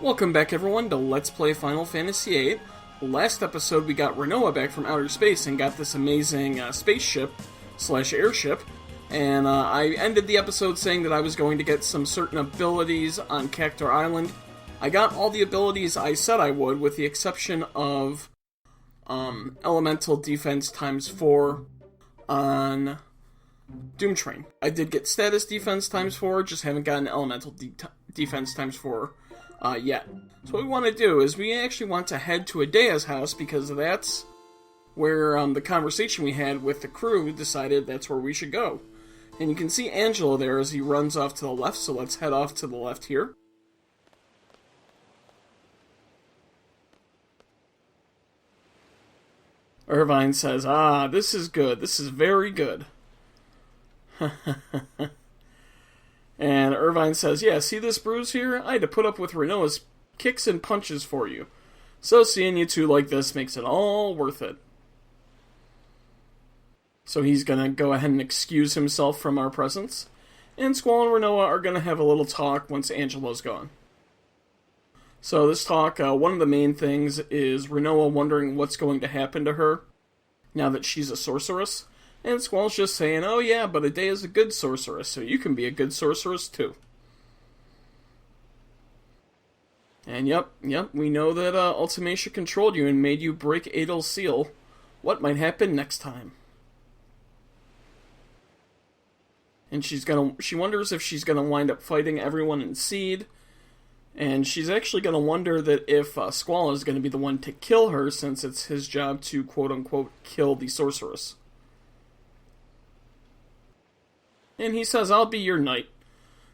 Welcome back everyone to Let's Play Final Fantasy VIII. Last episode we got Rinoa back from outer space and got this amazing spaceship slash airship. And I ended the episode saying that I was going to get some certain abilities on Cactuar Island. I got all the abilities I said I would, with the exception of Elemental Defense times 4 on Doom Train. I did get Status Defense times 4, just haven't gotten Elemental Defense times 4 yet. So what we want to do is we actually want to head to Edea's house, because that's where the conversation we had with the crew decided that's where we should go. And you can see Angelo there as he runs off to the left, so let's head off to the left here. Irvine says, this is good. This is very good. And Irvine says, yeah, see this bruise here? I had to put up with Rinoa's kicks and punches for you. So seeing you two like this makes it all worth it. So he's going to go ahead and excuse himself from our presence. And Squall and Rinoa are going to have a little talk once Angelo's gone. So this talk, one of the main things is Rinoa wondering what's going to happen to her now that she's a sorceress. And Squall's just saying, oh yeah, but Edea's a good sorceress, so you can be a good sorceress too. And yep, we know that Ultimacia controlled you and made you break Adel's seal. What might happen next time? And she wonders if she's gonna wind up fighting everyone in Seed. And she's actually gonna wonder that if Squall is gonna be the one to kill her, since it's his job to quote-unquote kill the sorceress. And he says, I'll be your knight.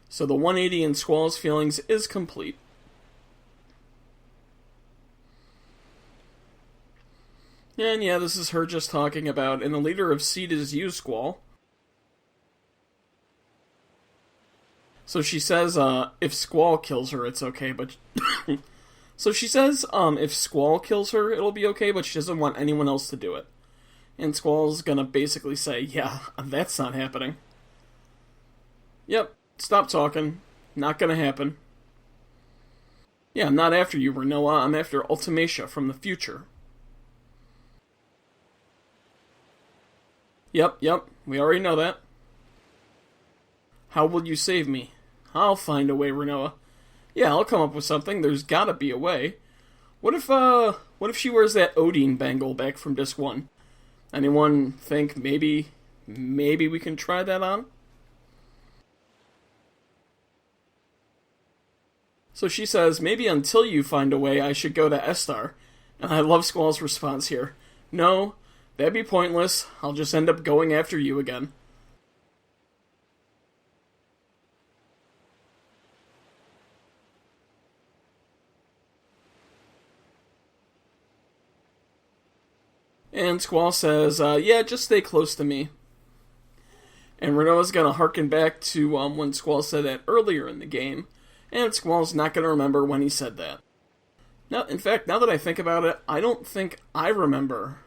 So the 180 in Squall's feelings is complete. And yeah, this is her just talking about, and the leader of Seed is you, Squall. So she says, if Squall kills her, it's okay, but... So she says, if Squall kills her, it'll be okay, but she doesn't want anyone else to do it. And Squall's gonna basically say, yeah, that's not happening. Yep, stop talking. Not gonna happen. Yeah, I'm not after you, Rinoa. I'm after Ultimacia from the future. Yep, we already know that. How will you save me? I'll find a way, Rinoa. Yeah, I'll come up with something. There's gotta be a way. What if she wears that Odin bangle back from Disc 1? Anyone think maybe we can try that on? So she says, maybe until you find a way, I should go to Estar. And I love Squall's response here. No, that'd be pointless. I'll just end up going after you again. And Squall says, yeah, just stay close to me. And Rinoa's gonna harken back to when Squall said that earlier in the game. And Squall's not going to remember when he said that. Now, in fact, now that I think about it, I don't think I remember.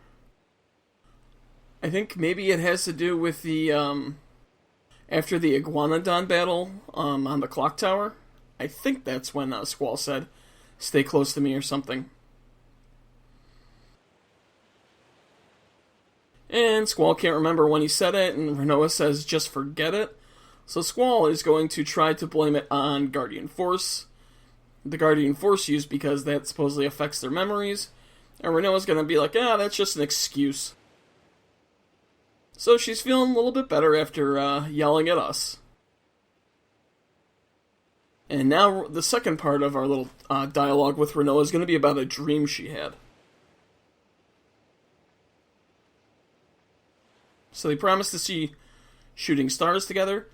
I think maybe it has to do with the, after the Iguanodon battle, on the clock tower. I think that's when Squall said, stay close to me or something. And Squall can't remember when he said it, and Rinoa says, just forget it. So Squall is going to try to blame it on Guardian Force. The Guardian Force used because that supposedly affects their memories. And Rinoa's going to be like, that's just an excuse. So she's feeling a little bit better after yelling at us. And now the second part of our little dialogue with Rinoa is going to be about a dream she had. So they promised to see shooting stars together.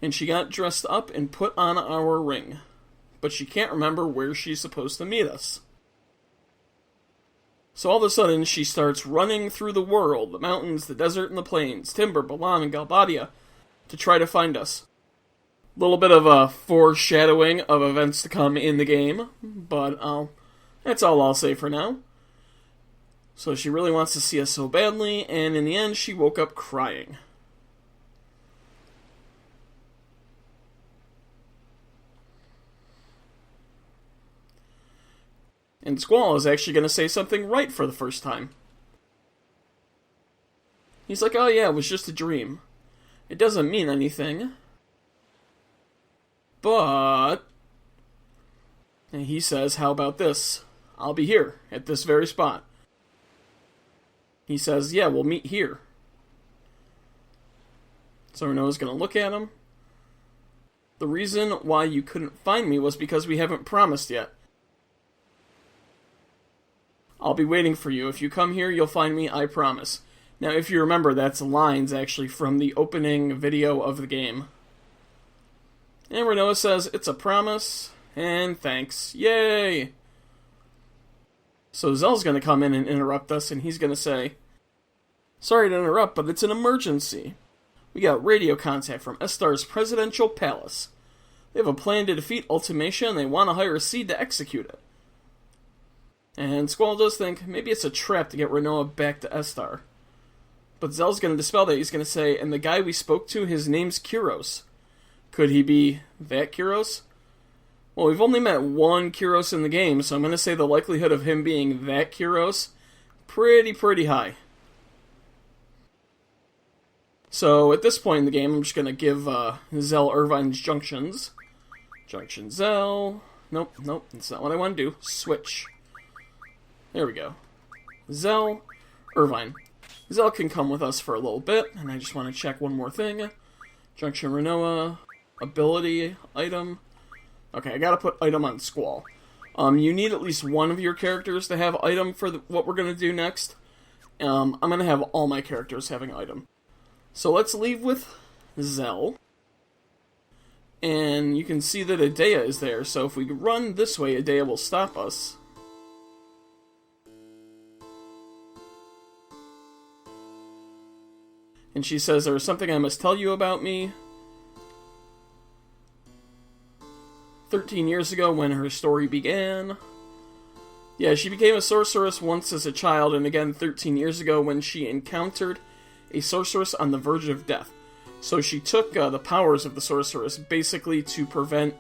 And she got dressed up and put on our ring. But she can't remember where she's supposed to meet us. So all of a sudden, she starts running through the world, the mountains, the desert, and the plains, Timber, Balam, and Galbadia, to try to find us. A little bit of a foreshadowing of events to come in the game, but that's all I'll say for now. So she really wants to see us so badly, and in the end, she woke up crying. And Squall is actually going to say something right for the first time. He's like, oh yeah, it was just a dream. It doesn't mean anything. But... And he says, how about this? I'll be here, at this very spot. He says, yeah, we'll meet here. So Rinoa's going to look at him. The reason why you couldn't find me was because we haven't promised yet. I'll be waiting for you. If you come here, you'll find me, I promise. Now, if you remember, that's lines, actually, from the opening video of the game. And Rinoa says, it's a promise, and thanks. Yay! So Zell's going to come in and interrupt us, and he's going to say, sorry to interrupt, but it's an emergency. We got radio contact from Estar's presidential palace. They have a plan to defeat Ultimacia, and they want to hire a seed to execute it. And Squall does think, maybe it's a trap to get Rinoa back to Estar. But Zell's going to dispel that. He's going to say, and the guy we spoke to, his name's Kyros. Could he be that Kyros? Well, we've only met one Kyros in the game, so I'm going to say the likelihood of him being that Kyros, pretty high. So, at this point in the game, I'm just going to give Zell Irvine's junctions. Junction Zell. Nope, that's not what I want to do. Switch. There we go. Zell, Irvine. Zell can come with us for a little bit, and I just want to check one more thing. Junction Rinoa, ability, item. Okay, I gotta put item on Squall. You need at least one of your characters to have item for what we're gonna do next. I'm gonna have all my characters having item. So let's leave with Zell. And you can see that Edea is there, so if we run this way, Edea will stop us. And she says, there is something I must tell you about me. 13 years ago when her story began. Yeah, she became a sorceress once as a child, and again 13 years ago when she encountered a sorceress on the verge of death. So she took the powers of the sorceress basically to prevent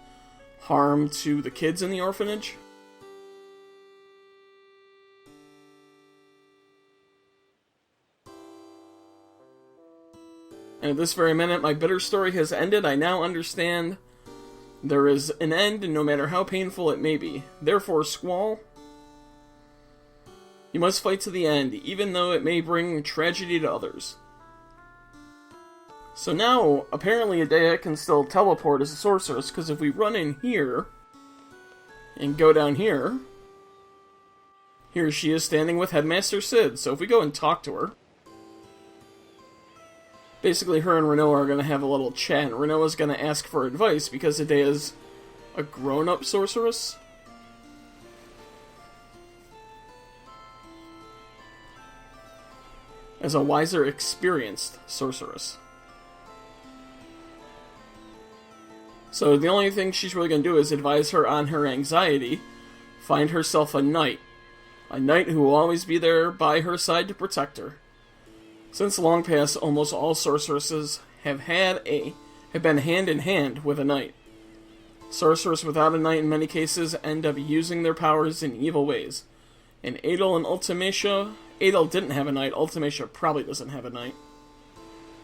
harm to the kids in the orphanage. And at this very minute, my bitter story has ended. I now understand there is an end, no matter how painful it may be. Therefore, Squall, you must fight to the end, even though it may bring tragedy to others. So now, apparently Edea can still teleport as a sorceress, because if we run in here, and go down here, here she is standing with Headmaster Sid. So if we go and talk to her, basically, her and Rinoa are going to have a little chat, and Rinoa's going to ask for advice, because Edea's a grown-up sorceress. As a wiser, experienced sorceress. So the only thing she's really going to do is advise her on her anxiety, find herself a knight who will always be there by her side to protect her. Since long past, almost all sorceresses have been hand in hand with a knight. Sorcerers without a knight in many cases end up using their powers in evil ways. And Adel and Ultimacia, Adel didn't have a knight, Ultimacia probably doesn't have a knight.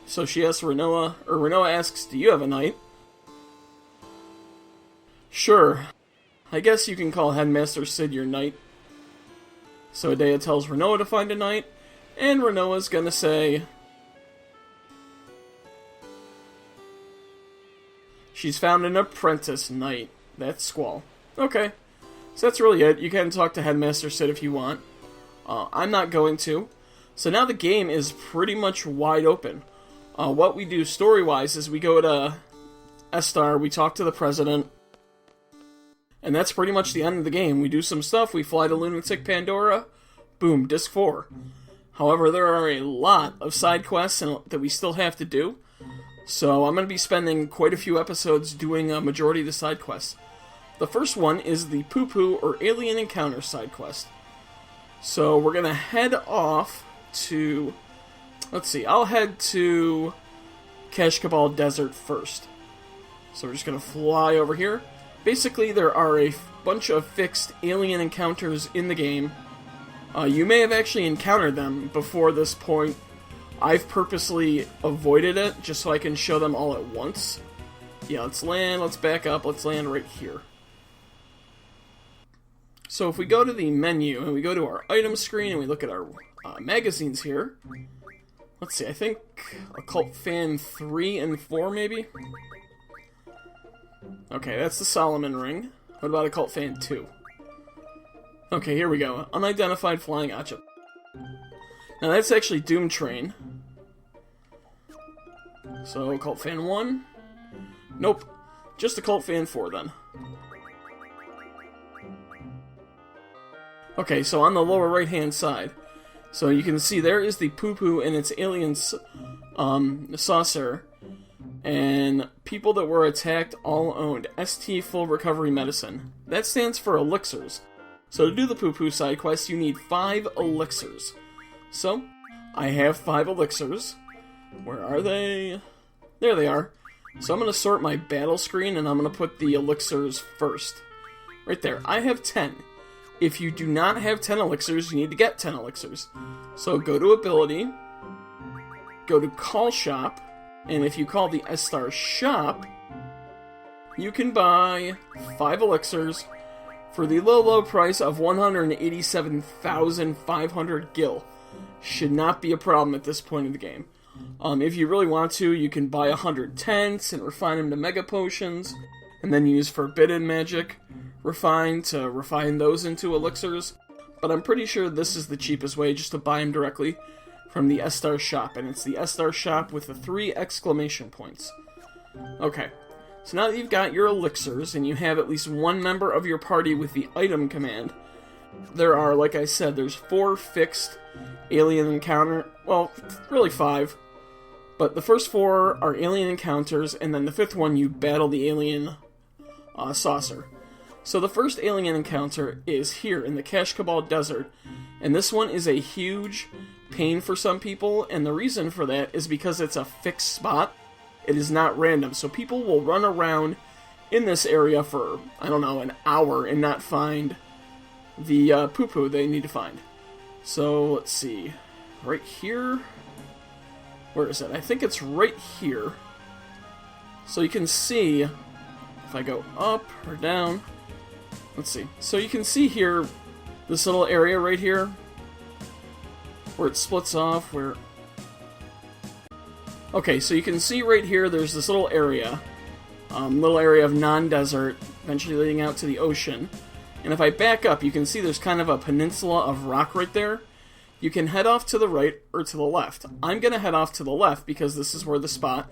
So she asks Rinoa, or Rinoa asks, do you have a knight? Sure, I guess you can call Headmaster Sid your knight. So Edea tells Rinoa to find a knight, and Rinoa's gonna say she's found an apprentice knight. That's Squall. Okay, so that's really it. You can talk to Headmaster Sid if you want. I'm not going to. So now the game is pretty much wide open. What we do story-wise is we go to Estar, we talk to the president, and that's pretty much the end of the game. We do some stuff, we fly to Lunatic Pandora, boom, Disc 4. However, there are a lot of side quests that we still have to do, so I'm going to be spending quite a few episodes doing a majority of the side quests. The first one is the PuPu or Alien Encounter side quest. So we're going to head off to, let's see, I'll head to Kashkabal Desert first. So we're just going to fly over here. Basically, there are a bunch of fixed alien encounters in the game. You may have actually encountered them before this point. I've purposely avoided it just so I can show them all at once. Yeah, let's land, let's back up, let's land right here. So if we go to the menu and we go to our item screen and we look at our magazines here, let's see, I think Occult Fan 3 and 4 maybe? Okay, that's the Solomon Ring. What about Occult Fan 2? Okay, here we go. Unidentified flying object. Now that's actually Doom Train. So, Occult Fan 1? Nope. Just Occult Fan 4 then. Okay, so on the lower right hand side, so you can see there is the PuPu and its alien saucer, and people that were attacked all owned ST Full Recovery Medicine. That stands for elixirs. So to do the PuPu side quest, you need 5 elixirs. So, I have 5 elixirs. Where are they? There they are. So I'm going to sort my battle screen, and I'm going to put the elixirs first. Right there. I have 10. If you do not have 10 elixirs, you need to get 10 elixirs. So go to Ability, go to Call Shop, and if you call the S-Star Shop, you can buy 5 elixirs for the low price of 187,500 gil. Should not be a problem at this point in the game. If you really want to, you can buy 100 tents and refine them to Mega Potions, and then use Forbidden Magic to refine those into elixirs. But I'm pretty sure this is the cheapest way, just to buy them directly from the S-Star Shop, and it's the S-Star Shop with the 3 exclamation points. Okay, so now that you've got your elixirs, and you have at least one member of your party with the item command, there are, like I said, there's 4 fixed alien encounter, well, really 5, but the first 4 are alien encounters, and then the 5th one you battle the alien saucer. So the first alien encounter is here in the Cash Cabal Desert, and this one is a huge pain for some people, and the reason for that is because it's a fixed spot. It is not random, so people will run around in this area for, I don't know, an hour and not find the PuPu they need to find. So, let's see, right here, where is it? I think it's right here. So you can see, if I go up or down, let's see. So you can see here, this little area right here, where it splits off, where... Okay, so you can see right here, there's this little area of non-desert, eventually leading out to the ocean. And if I back up, you can see there's kind of a peninsula of rock right there. You can head off to the right or to the left. I'm going to head off to the left because this is where the spot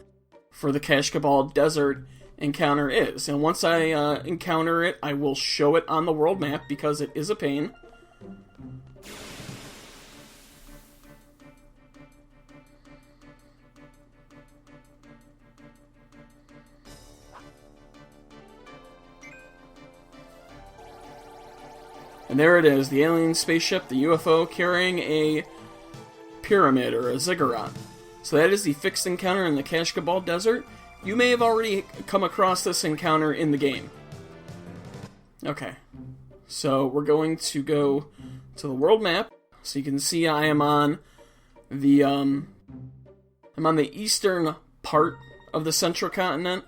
for the Cash Cabal Desert encounter is. And once I encounter it, I will show it on the world map because it is a pain. And there it is, the alien spaceship, the UFO, carrying a pyramid or a ziggurat. So that is the fixed encounter in the Cash Cabal Desert. You may have already come across this encounter in the game. Okay, so we're going to go to the world map. So you can see I am on the eastern part of the central continent,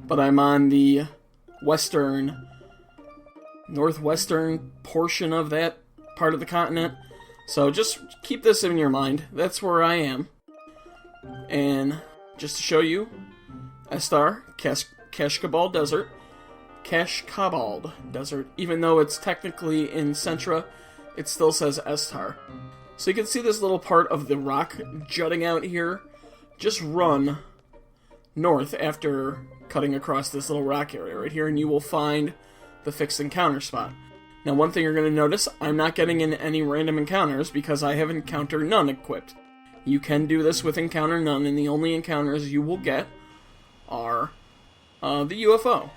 but I'm on the northwestern portion of that part of the continent. So just keep this in your mind. That's where I am. And just to show you, S-Star, Cash Cabal Desert. Cash Cabal Desert. Even though it's technically in Centra, it still says S-Star. So you can see this little part of the rock jutting out here. Just run north after cutting across this little rock area right here, and you will find the fixed encounter spot. Now, one thing you're going to notice, I'm not getting in any random encounters because I have Encounter None equipped. You can do this with Encounter None, and the only encounters you will get are the UFO.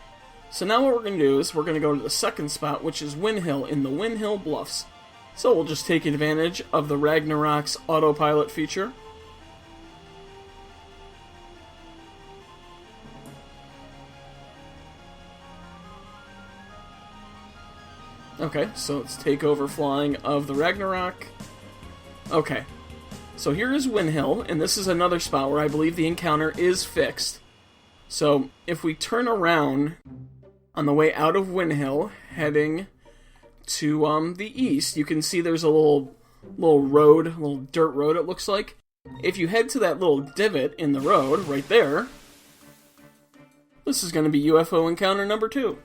So now what we're going to do is we're going to go to the second spot, which is Wind Hill in the Wind Hill Bluffs. So we'll just take advantage of the Ragnarok's autopilot feature. Okay, so it's takeover flying of the Ragnarok. Okay, so here is Windhill, and this is another spot where I believe the encounter is fixed. So if we turn around on the way out of Windhill, heading to the east, you can see there's a little road, a little dirt road it looks like. If you head to that little divot in the road, right there, this is going to be UFO encounter number 2.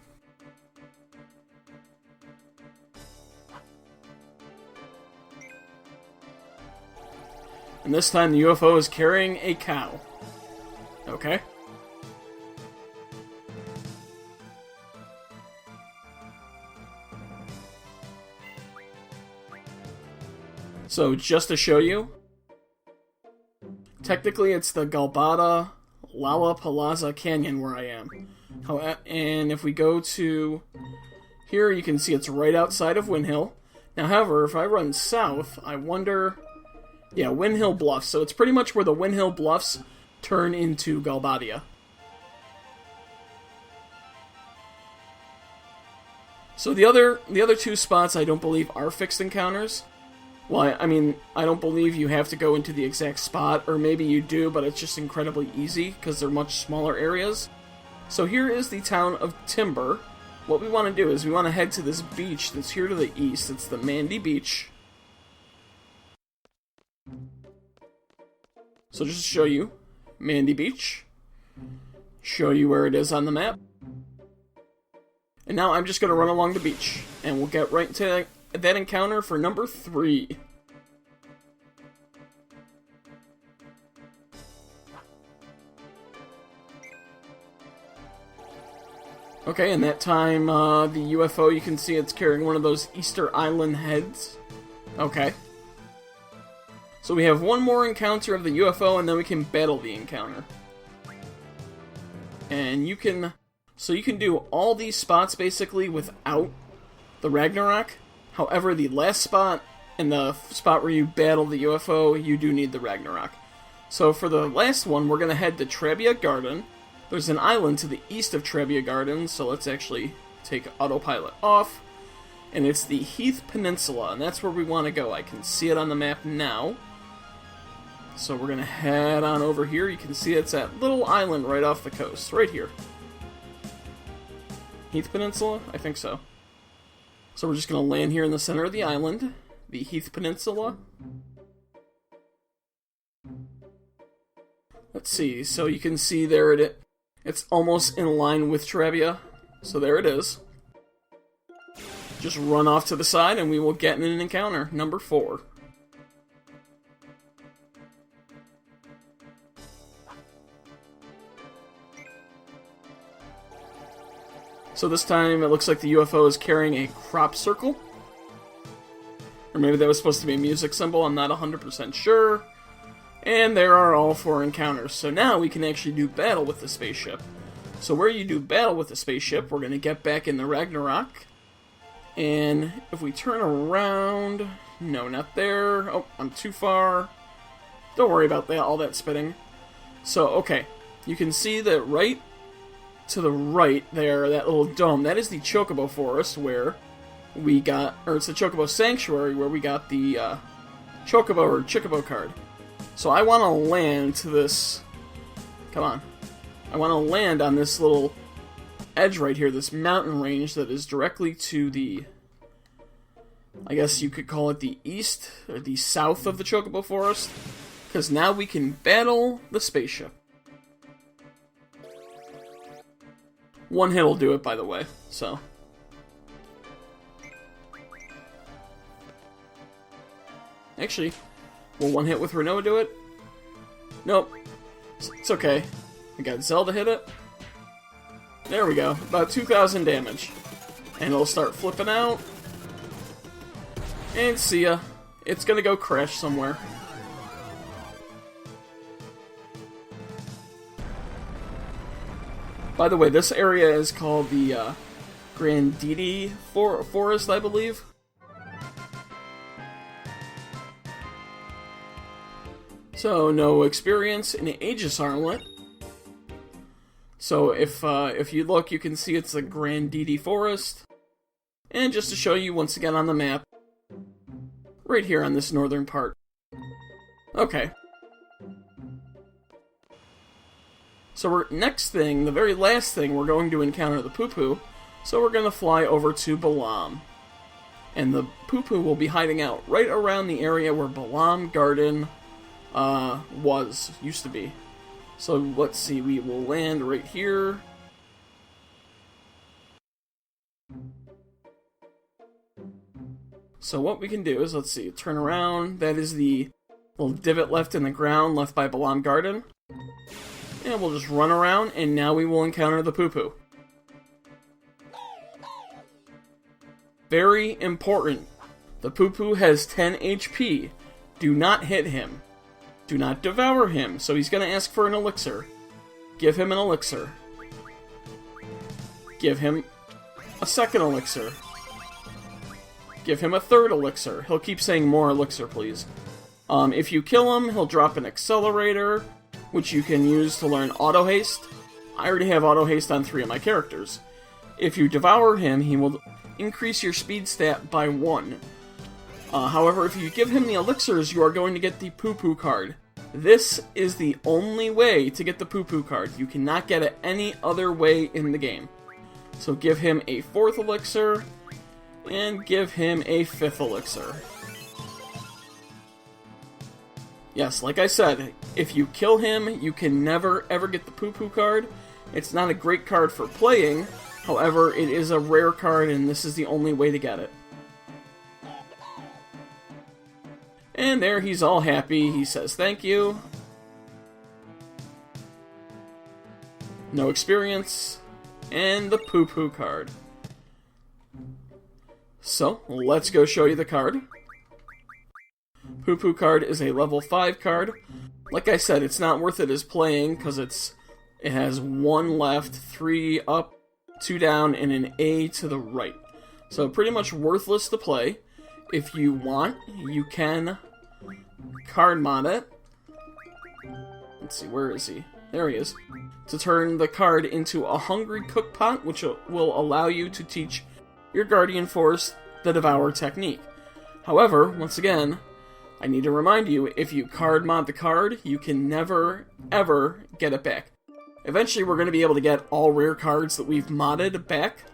And this time the UFO is carrying a cow. Okay. So just to show you, technically it's the Galbada Lollapalooza Canyon where I am. And if we go to here, you can see it's right outside of Windhill. Now, however, if I run south, I wonder... Yeah, Windhill Bluffs. So it's pretty much where the Windhill Bluffs turn into Galbadia. So the other 2 spots I don't believe are fixed encounters. Well, I mean, I don't believe you have to go into the exact spot, or maybe you do, but it's just incredibly easy because they're much smaller areas. So here is the town of Timber. What we want to do is we want to head to this beach that's here to the east. It's the Mandy Beach. So just to show you, Mandy Beach. Show you where it is on the map. And now I'm just going to run along the beach, and we'll get right to that encounter for number 3. Okay, and that time, the UFO, you can see it's carrying one of those Easter Island heads. Okay. So we have one more encounter of the UFO, and then we can battle the encounter. And you can do all these spots, basically, without the Ragnarok. However, the last spot, and the spot where you battle the UFO, you do need the Ragnarok. So for the last one, we're going to head to Trebia Garden. There's an island to the east of Trebia Garden, so let's actually take autopilot off. And it's the Heath Peninsula, and that's where we want to go. I can see it on the map now. So we're going to head on over here. You can see it's that little island right off the coast, right here. Heath Peninsula? I think so. So we're just going to land here in the center of the island, the Heath Peninsula. Let's see, so you can see there it's almost in line with Trebia. So there it is. Just run off to the side and we will get in an encounter, number 4. So this time it looks like the UFO is carrying a crop circle. Or maybe that was supposed to be a music symbol, I'm not 100% sure. And there are all 4 encounters. So now we can actually do battle with the spaceship. So where you do battle with the spaceship, we're going to get back in the Ragnarok. And if we turn around... No, not there. Oh, I'm too far. Don't worry about that, all that spitting. So, okay. You can see that right to the right there, that little dome, that is the Chocobo Forest where we got... Or it's the Chocobo Sanctuary where we got the Chocobo or Chocobo card. So I want to land to this... Come on. I want to land on this little edge right here, this mountain range that is directly to the... I guess you could call it the east, or the south of the Chocobo Forest. Because now we can battle the spaceship. One hit will do it, by the way, so... Actually, will one hit with Rinoa do it? Nope. It's okay. We got Zelda hit it. There we go. About 2,000 damage. And it'll start flipping out. And see ya. It's gonna go crash somewhere. By the way, this area is called the Granditi Forest, I believe. So, no experience in Aegis Armlet. So, if you look, you can see it's the Granditi Forest. And just to show you once again on the map, right here on this northern part. Okay. So next thing, the very last thing, we're going to encounter the PuPu. So we're going to fly over to Balam. And the PuPu will be hiding out right around the area where Balam Garden used to be. So let's see, we will land right here. So what we can do is, let's see, turn around. That is the little divot left in the ground, left by Balam Garden. And we'll just run around, and now we will encounter the PuPu. Very important. The PuPu has 10 HP. Do not hit him. Do not devour him. So he's going to ask for an elixir. Give him an elixir. Give him a second elixir. Give him a third elixir. He'll keep saying more elixir, please. If you kill him, he'll drop an accelerator, which you can use to learn auto haste. I already have auto haste on 3 of my characters. If you devour him, he will increase your speed stat by 1. However, if you give him the elixirs, you are going to get the PuPu card. This is the only way to get the PuPu card. You cannot get it any other way in the game. So give him a 4th elixir, and give him a 5th elixir. Yes, like I said, if you kill him, you can never ever get the PuPu card. It's not a great card for playing, however, it is a rare card, and this is the only way to get it. And there, he's all happy. He says thank you. No experience. And the PuPu card. So, let's go show you the card. PuPu card is a level 5 card. Like I said, it's not worth it as playing, because it has 1 left, 3 up, 2 down, and an A to the right. So pretty much worthless to play. If you want, you can card mod it. Let's see, where is he? There he is. To turn the card into a hungry cook pot, which will allow you to teach your Guardian Force the Devour technique. However, once again, I need to remind you, if you card mod the card, you can never, ever get it back. Eventually, we're going to be able to get all rare cards that we've modded back.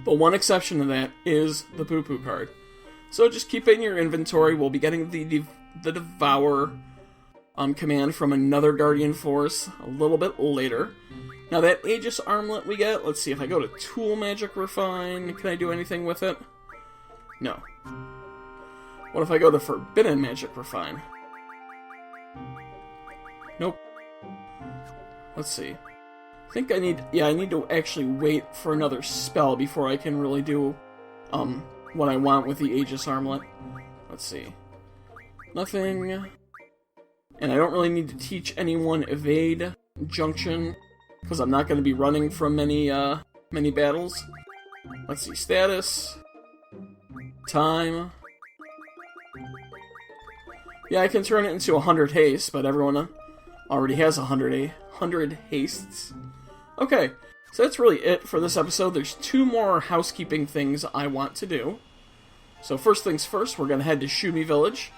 But one exception to that is the PuPu card. So just keep it in your inventory. We'll be getting the Devour command from another Guardian Force a little bit later. Now that Aegis armlet we get, let's see, if I go to Tool Magic Refine, can I do anything with it? No. What if I go to Forbidden Magic Refine? Nope. Let's see. I think I need to actually wait for another spell before I can really do, what I want with the Aegis armlet. Let's see. Nothing. And I don't really need to teach anyone Evade Junction, because I'm not going to be running from many battles. Let's see, status. Time. Yeah, I can turn it into 100 haste, but everyone already has 100 hastes. Okay, so that's really it for this episode. There's 2 more housekeeping things I want to do. So first things first, we're going to head to Shumi Village.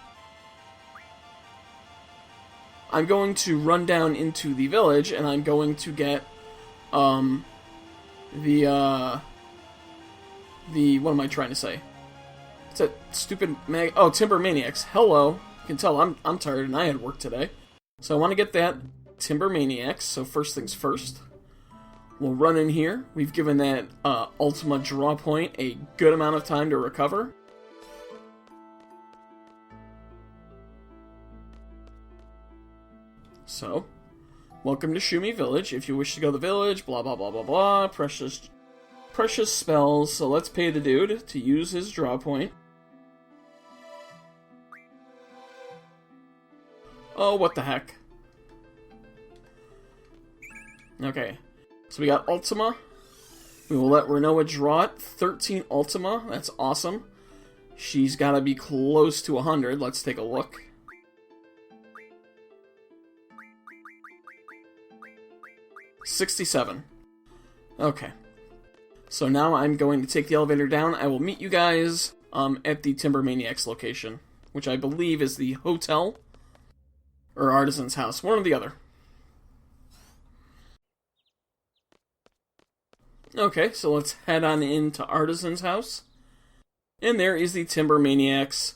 I'm going to run down into the village, and I'm going to get, what am I trying to say? It's that stupid Timber Maniacs. Hello. You can tell I'm tired, and I had work today. So I want to get that Timber Maniacs, so first things first. We'll run in here. We've given that Ultima draw point a good amount of time to recover. So, welcome to Shumi Village. If you wish to go to the village, blah blah blah blah blah, precious spells. So let's pay the dude to use his draw point. Oh, what the heck. Okay, so we got Ultima. We will let Rinoa draw it. 13 Ultima, that's awesome. She's got to be close to 100. Let's take a look. $67. Okay. So now I'm going to take the elevator down. I will meet you guys at the Timber Maniacs location, which I believe is the hotel or Artisan's house, one or the other. Okay, so let's head on into Artisan's house. And there is the Timber Maniacs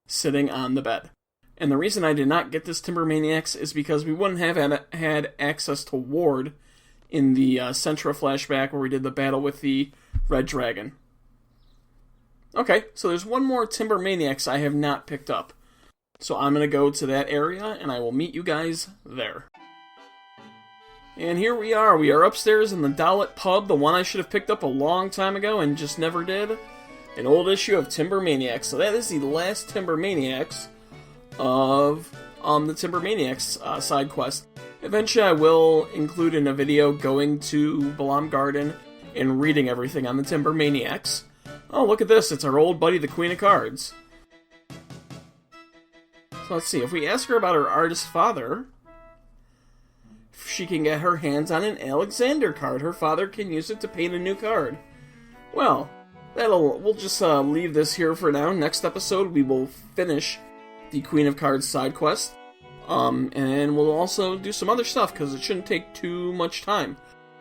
sitting on the bed. And the reason I did not get this Timber Maniacs is because we wouldn't have had access to Ward in the Sentra flashback where we did the battle with the Red Dragon. Okay, so there's one more Timber Maniacs I have not picked up. So I'm going to go to that area, and I will meet you guys there. And here we are. We are upstairs in the Dollet pub, the one I should have picked up a long time ago and just never did. An old issue of Timber Maniacs. So that is the last Timber Maniacs of the Timber Maniacs side quest. Eventually I will include in a video going to Balam Garden and reading everything on the Timber Maniacs. Oh, look at this. It's our old buddy, the Queen of Cards. So let's see. If we ask her about her artist father, if she can get her hands on an Alexander card, her father can use it to paint a new card. Well, we'll just leave this here for now. Next episode, we will finish the Queen of Cards side quest. And we'll also do some other stuff, because it shouldn't take too much time.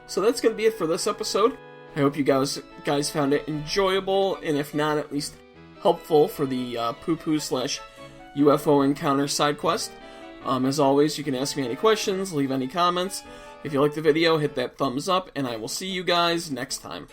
So that's going to be it for this episode. I hope you guys found it enjoyable, and if not, at least helpful for the PuPu / UFO encounter side quest. As always, you can ask me any questions, leave any comments. If you like the video, hit that thumbs up, and I will see you guys next time.